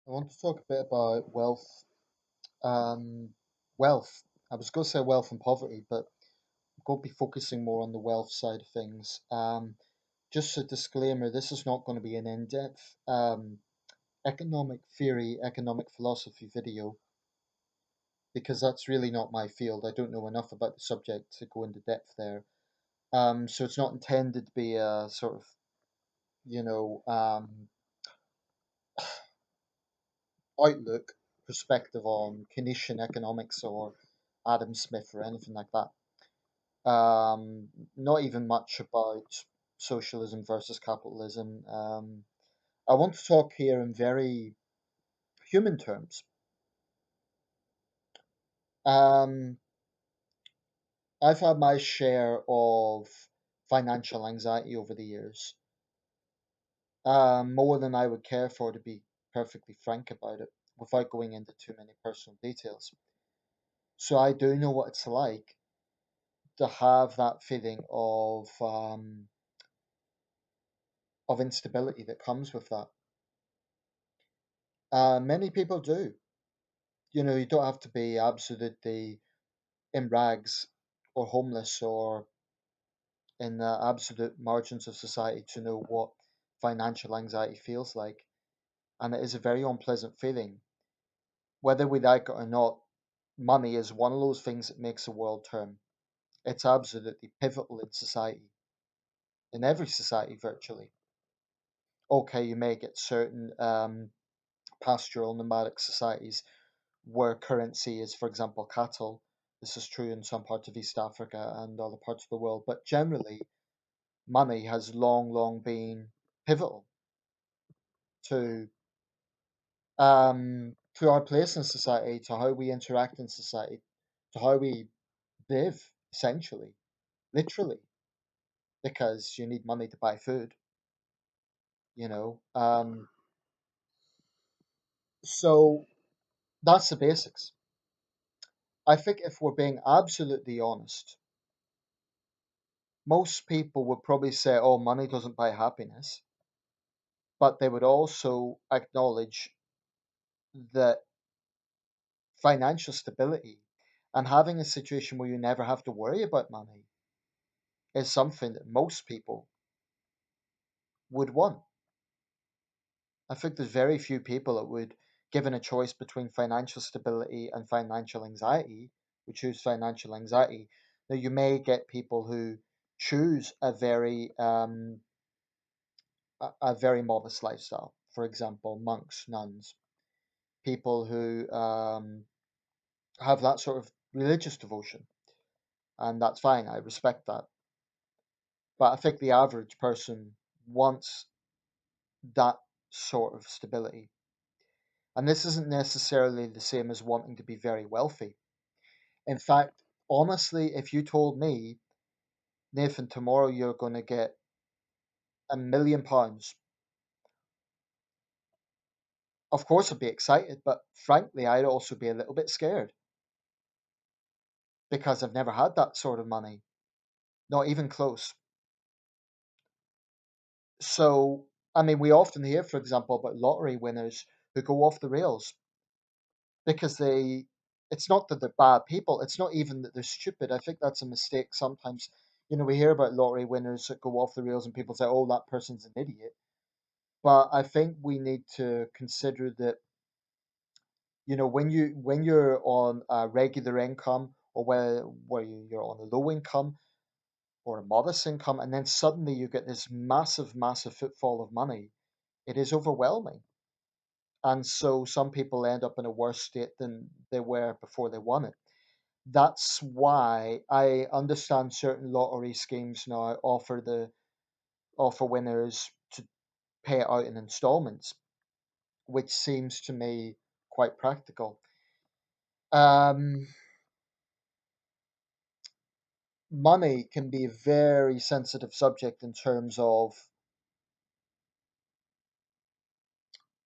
I want to talk a bit about wealth. Um, wealth. I was going to say wealth and poverty, but I'm going to be focusing more on the wealth side of things. Just a disclaimer: this is not going to be an in-depth economic theory, economic philosophy video because that's really not my field. I don't know enough about the subject to go into depth there. So it's not intended to be a sort of you know um, outlook perspective on Keynesian economics or Adam Smith or anything like that. Not even much about socialism versus capitalism. I want to talk here in very human terms. Um, I've had my share of financial anxiety over the years, more than I would care for, to be perfectly frank about it, without going into too many personal details. So I do know what it's like to have that feeling of instability that comes with that. Many people do. You don't have to be absolutely in rags or homeless or in the absolute margins of society to know what financial anxiety feels like. And it is a very unpleasant feeling. Whether we like it or not, money is one of those things that makes the world turn. It's absolutely pivotal in society, in every society virtually. Okay, you may get certain pastoral nomadic societies where currency is, for example, cattle. This is true in some parts of East Africa and other parts of the world, but generally, money has long, long been pivotal to to our place in society, to how we interact in society, to how we live, essentially, literally, because you need money to buy food. You know, so that's the basics. I think if we're being absolutely honest, most people would probably say, "Oh, money doesn't buy happiness," but they would also acknowledge that financial stability and having a situation where you never have to worry about money is something that most people would want. I think there's very few people that would, given a choice between financial stability and financial anxiety, would choose financial anxiety. Now, you may get people who choose a very modest lifestyle. For example, monks, nuns, people who have that sort of religious devotion, and that's fine. I respect that. But I think the average person wants that sort of stability. And this isn't necessarily the same as wanting to be very wealthy. In fact, honestly, if you told me, Nathan, tomorrow you're going to get £1 million, of course I'd be excited, but frankly, I'd also be a little bit scared because I've never had that sort of money, not even close. So, I mean, we often hear, for example, about lottery winners who go off the rails because it's not that they're bad people, it's not even that they're stupid. I think that's a mistake sometimes. We hear about lottery winners that go off the rails and people say, oh, that person's an idiot. But I think we need to consider that, when you're on a regular income or where you're on a low income or a modest income, and then suddenly you get this massive, massive footfall of money, it is overwhelming. And so some people end up in a worse state than they were before they won it. That's why I understand certain lottery schemes now offer winners to pay it out in installments, which seems to me quite practical. Um, Money can be a very sensitive subject in terms of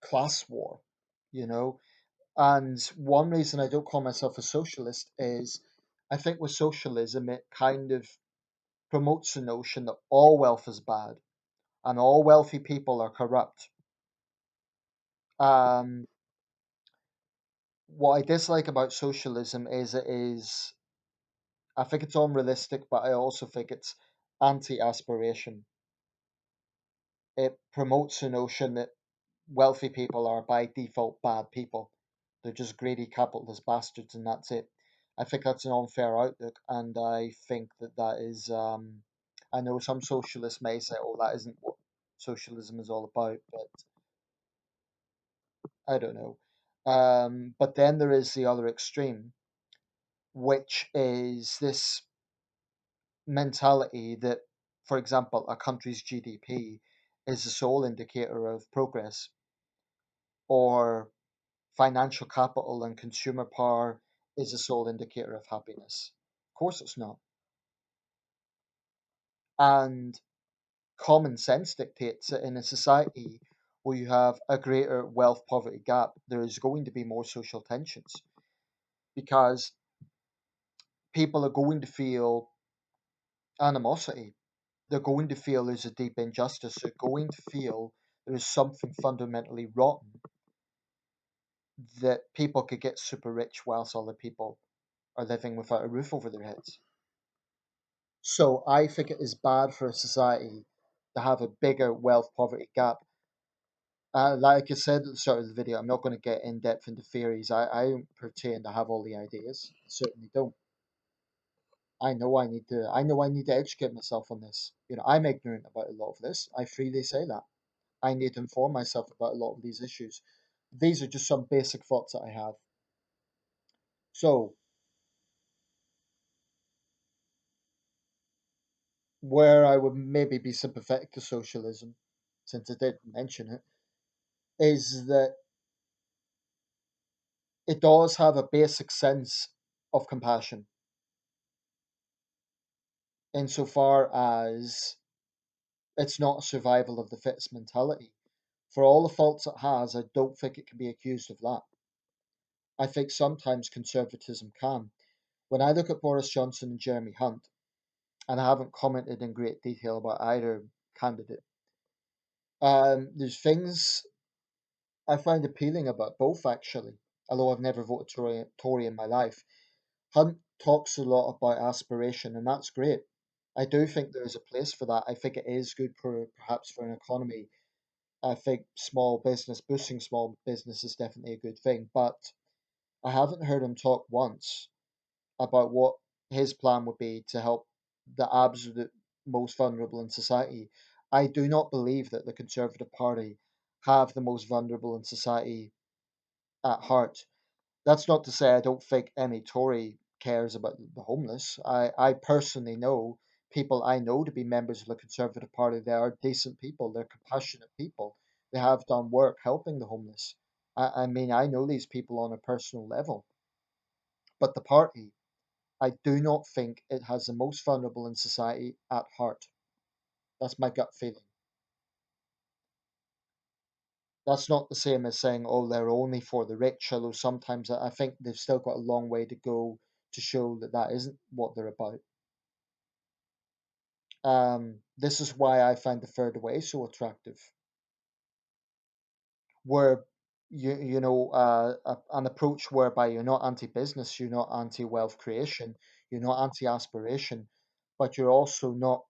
class war, you know. And one reason I don't call myself a socialist is I think with socialism it kind of promotes the notion that all wealth is bad and all wealthy people are corrupt. What I dislike about socialism is I think it's unrealistic, but I also think it's anti-aspiration. It promotes the notion that wealthy people are by default bad people. They're just greedy capitalist bastards, and that's it. I think that's an unfair outlook, and I think that that is. I know some socialists may say, "Oh, that isn't what socialism is all about," but I don't know. But then there is the other extreme, which is this mentality that, for example, a country's GDP is the sole indicator of progress, or financial capital and consumer power is the sole indicator of happiness. Of course, it's not. And common sense dictates that in a society where you have a greater wealth poverty gap, there is going to be more social tensions because people are going to feel animosity. They're going to feel there's a deep injustice. They're going to feel there is something fundamentally rotten that people could get super rich whilst other people are living without a roof over their heads. So I think it is bad for a society to have a bigger wealth poverty gap. Like I said at the start of the video, I'm not going to get in depth into theories. I don't pretend to have all the ideas. I certainly don't. I know I need to educate myself on this. You know, I'm ignorant about a lot of this. I freely say that. I need to inform myself about a lot of these issues. These are just some basic thoughts that I have. So, where I would maybe be sympathetic to socialism, since I did mention it, is that it does have a basic sense of compassion insofar as it's not a survival of the fittest mentality. For all the faults it has, I don't think it can be accused of that. I think sometimes conservatism can. When I look at Boris Johnson and Jeremy Hunt, and I haven't commented in great detail about either candidate, there's things I find appealing about both actually, although I've never voted Tory in my life. Hunt talks a lot about aspiration, and that's great. I do think there is a place for that. I think it is good for perhaps for an economy. I think boosting small business is definitely a good thing. But I haven't heard him talk once about what his plan would be to help the absolute most vulnerable in society. I do not believe that the Conservative Party have the most vulnerable in society at heart. That's not to say I don't think any Tory cares about the homeless. I personally know people I know to be members of the Conservative Party. They are decent people. They're compassionate people. They have done work helping the homeless. I mean, I know these people on a personal level. But the party, I do not think it has the most vulnerable in society at heart. That's my gut feeling. That's not the same as saying, oh, they're only for the rich, although sometimes I think they've still got a long way to go to show that that isn't what they're about. This is why I find the third way so attractive, where an approach whereby you're not anti-business, you're not anti-wealth creation, you're not anti-aspiration, but you're also not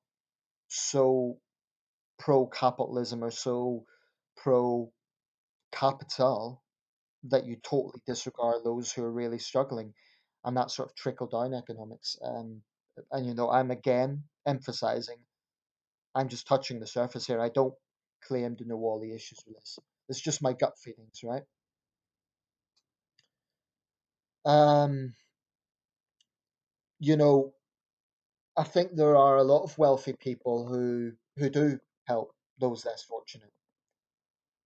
so pro-capitalism or so pro-capital that you totally disregard those who are really struggling, and that sort of trickle down economics. And I'm again emphasizing I'm just touching the surface here. I don't claim to know all the issues with this. It's just my gut feelings, right? Um, you know, I think there are a lot of wealthy people who do help those less fortunate.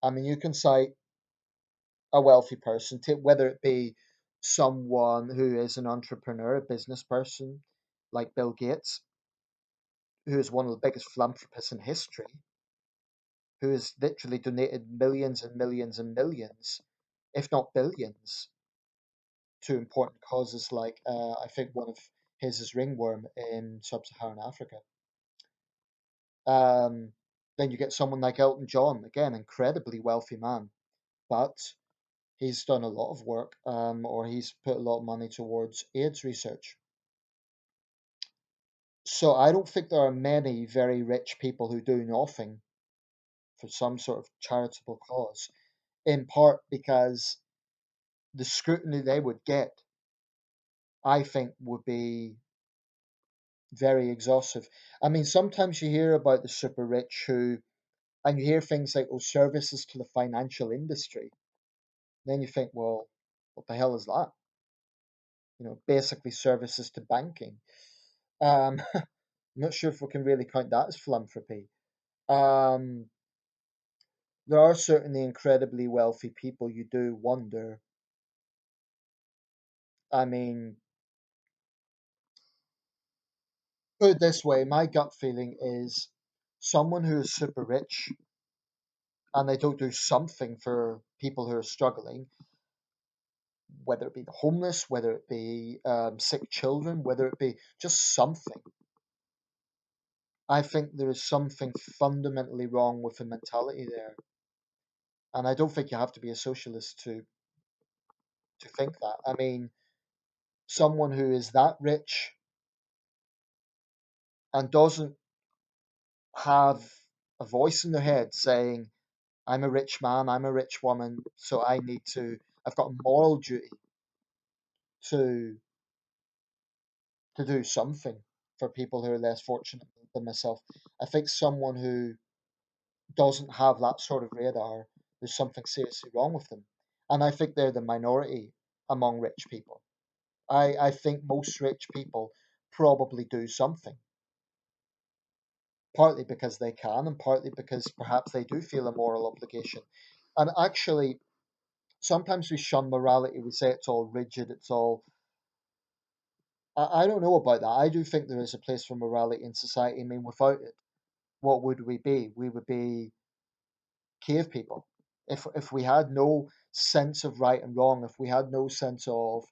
I mean, you can cite a wealthy person, whether it be someone who is an entrepreneur, a business person, like Bill Gates, who is one of the biggest philanthropists in history, who has literally donated millions and millions and millions, if not billions, to important causes like I think one of his is ringworm in sub-Saharan Africa. Um, then you get someone like Elton John, again, incredibly wealthy man, but He's done a lot of work, or he's put a lot of money towards AIDS research. So I don't think there are many very rich people who do nothing for some sort of charitable cause, in part because the scrutiny they would get, I think, would be very exhaustive. I mean, sometimes you hear about the super rich who, and you hear things like, oh, services to the financial industry. Then you think, well, what the hell is that? Basically services to banking. I'm not sure if we can really count that as philanthropy. Um, there are certainly incredibly wealthy people. You do wonder. I mean, put it this way, my gut feeling is someone who is super rich and they don't do something for people who are struggling, whether it be the homeless, whether it be sick children, whether it be just something. I think there is something fundamentally wrong with the mentality there. And I don't think you have to be a socialist to think that. I mean, someone who is that rich and doesn't have a voice in their head saying, I'm a rich man, I'm a rich woman, so I've got a moral duty to to do something for people who are less fortunate than myself. I think someone who doesn't have that sort of radar, there's something seriously wrong with them. And I think they're the minority among rich people. I think most rich people probably do something, partly because they can, and partly because perhaps they do feel a moral obligation. And actually, sometimes we shun morality. We say it's all rigid, it's all. I don't know about that. I do think there is a place for morality in society. I mean, without it, what would we be? We would be cave people. If we had no sense of right and wrong, if we had no sense of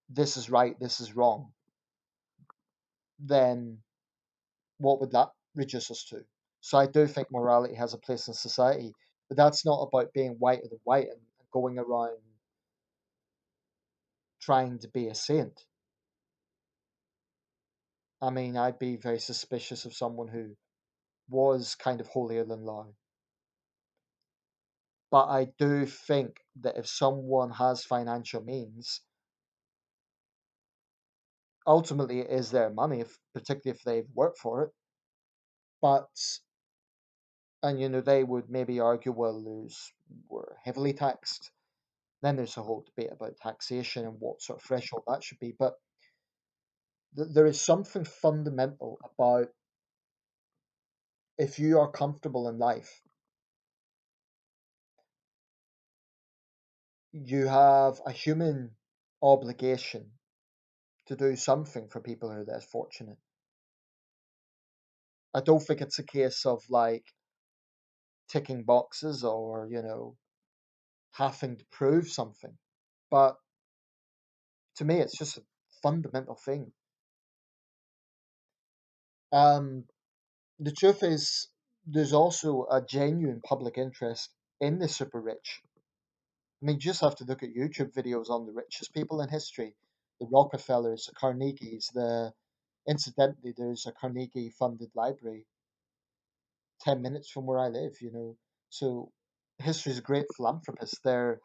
this is right, this is wrong, then what would that reduce us to? So I do think morality has a place in society, but that's not about being whiter than white and going around trying to be a saint. I mean, I'd be very suspicious of someone who was kind of holier than thou. But I do think that if someone has financial means, ultimately it is their money, particularly if they've worked for it. But and they would maybe argue, well, we're heavily taxed. Then there's a whole debate about taxation and what sort of threshold that should be. But there is something fundamental about if you are comfortable in life, you have a human obligation to do something for people who are less fortunate. I don't think it's a case of like ticking boxes or, having to prove something. But to me, it's just a fundamental thing. Um, the truth is, there's also a genuine public interest in the super rich. I mean, you just have to look at YouTube videos on the richest people in history, the Rockefellers, the Carnegies, incidentally, there's a Carnegie funded library 10 minutes from where I live. So history's a great philanthropist. Their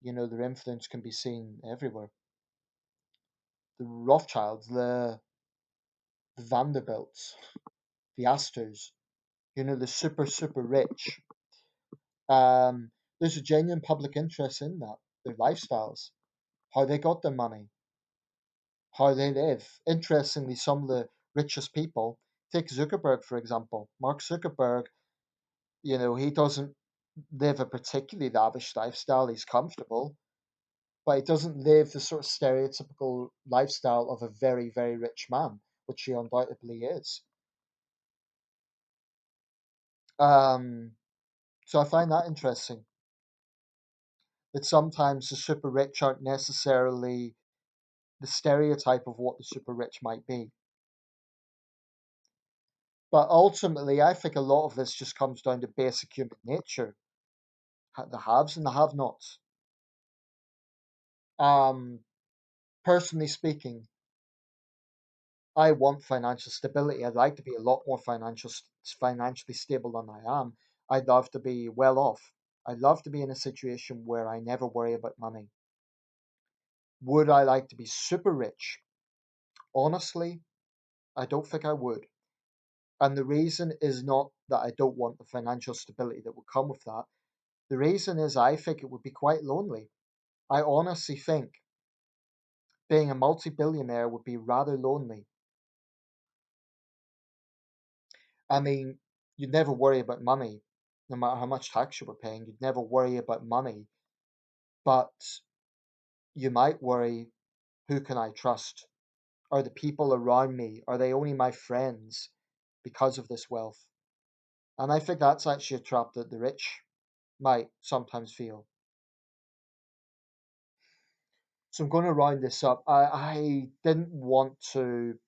influence can be seen everywhere. The Rothschilds, the Vanderbilts, the Astors, the super, super rich. There's a genuine public interest in that, their lifestyles, how they got their money, how they live. Interestingly, some of the richest people, take Zuckerberg for example. Mark Zuckerberg, he doesn't live a particularly lavish lifestyle. He's comfortable, but he doesn't live the sort of stereotypical lifestyle of a very, very rich man, which he undoubtedly is. Um, so I find that interesting that sometimes the super rich aren't necessarily the stereotype of what the super rich might be. But ultimately, I think a lot of this just comes down to basic human nature. the haves and the have-nots. Um, Personally speaking, I want financial stability. I'd like to be a lot more financially stable than I am. I'd love to be well off. I'd love to be in a situation where I never worry about money. Would I like to be super rich? Honestly, I don't think I would. And the reason is not that I don't want the financial stability that would come with that. The reason is I think it would be quite lonely. I honestly think being a multi-billionaire would be rather lonely. I mean, you'd never worry about money, no matter how much tax you were paying. You'd never worry about money, but you might worry, who can I trust? Are the people around me, are they only my friends because of this wealth? And I think that's actually a trap that the rich might sometimes feel. So I'm going to round this up. I didn't want to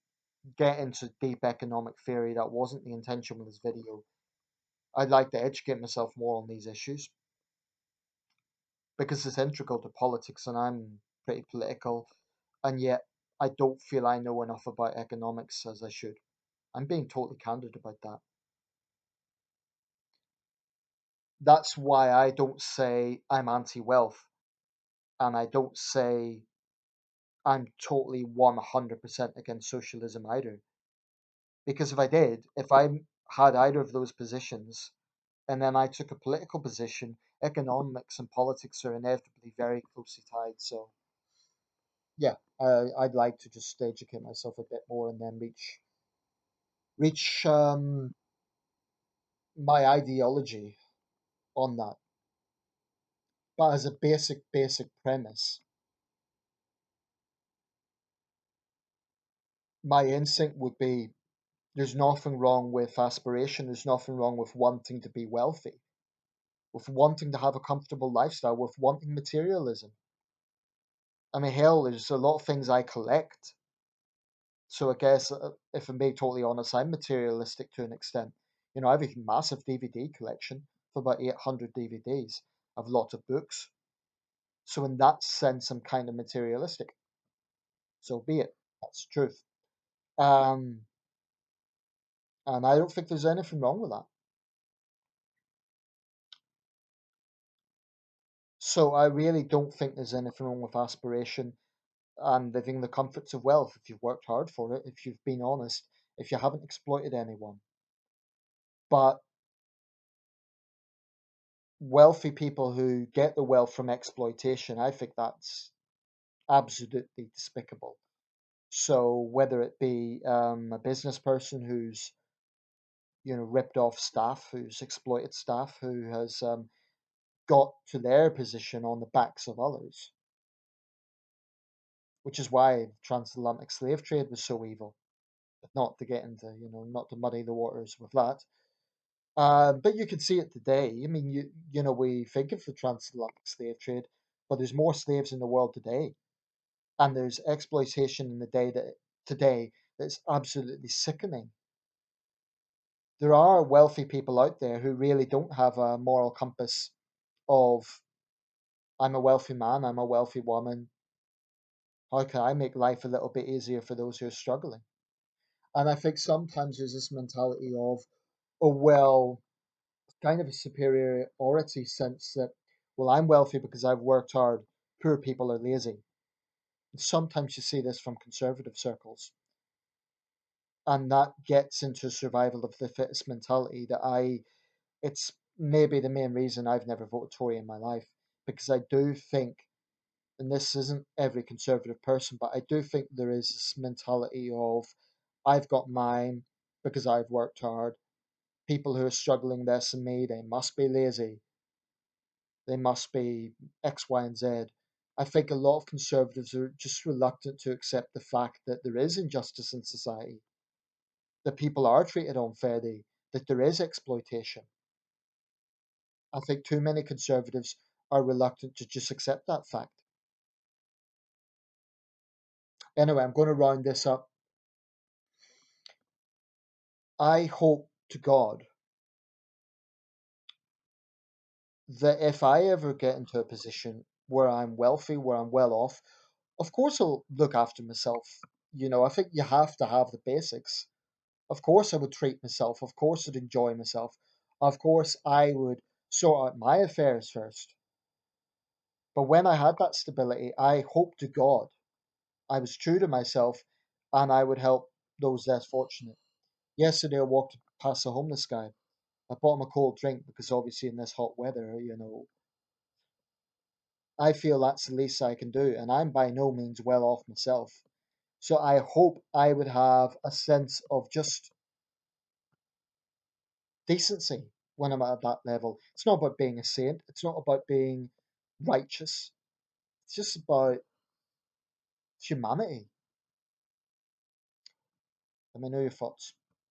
get into deep economic theory. That wasn't the intention with this video. I'd like to educate myself more on these issues because it's integral to politics and I'm pretty political, and yet I don't feel I know enough about economics as I should. I'm being totally candid about that. That's why I don't say I'm anti wealth and I don't say I'm totally 100% against socialism either. Because if I did, if I had either of those positions and then I took a political position, economics and politics are inevitably very closely tied. So, yeah, I'd like to just educate myself a bit more and then reach my ideology on that. But as a basic premise, my instinct would be there's nothing wrong with aspiration. There's nothing wrong with wanting to be wealthy, with wanting to have a comfortable lifestyle, with wanting materialism. I mean, hell, there's a lot of things I collect. So I guess if I'm being totally honest, I'm materialistic to an extent. You know, I have a massive DVD collection for about 800 DVDs. I have lots of books. So in that sense, I'm kind of materialistic. So be it. That's the truth. Um, and I don't think there's anything wrong with that. So I really don't think there's anything wrong with aspiration and living the comforts of wealth if you've worked hard for it, if you've been honest, if you haven't exploited anyone. But wealthy people who get the wealth from exploitation, I think that's absolutely despicable. So whether it be a business person who's ripped off staff, who's exploited staff, who has got to their position on the backs of others, which is why the transatlantic slave trade was so evil. But not to get into not to muddy the waters with that. But you can see it today. I mean, we think of the transatlantic slave trade, but there's more slaves in the world today, and there's exploitation in the day that today that's absolutely sickening. There are wealthy people out there who really don't have a moral compass of I'm a wealthy man, I'm a wealthy woman. How can I make life a little bit easier for those who are struggling? And I think sometimes there's this mentality of, oh well, kind of a superiority sense that, well, I'm wealthy because I've worked hard. Poor people are lazy. And sometimes you see this from conservative circles, and that gets into survival of the fittest mentality. It's maybe the main reason I've never voted Tory in my life because I do think, and this isn't every conservative person, but I do think there is this mentality of I've got mine because I've worked hard. People who are struggling less than me, they must be lazy. They must be X, Y, and Z. I think a lot of conservatives are just reluctant to accept the fact that there is injustice in society, that people are treated unfairly, that there is exploitation. I think too many conservatives are reluctant to just accept that fact. Anyway, I'm going to round this up. I hope to God that if I ever get into a position where I'm wealthy, where I'm well off, of course I'll look after myself. I think you have to have the basics. Of course I would treat myself. Of course I'd enjoy myself. Of course I would sort out my affairs first. But when I had that stability, I hope to God I was true to myself and I would help those less fortunate. Yesterday I walked past a homeless guy. I bought him a cold drink because obviously in this hot weather, I feel that's the least I can do, and I'm by no means well off myself. So I hope I would have a sense of just decency when I'm at that level. It's not about being a saint, it's not about being righteous, it's just about humanity. Let me know your thoughts.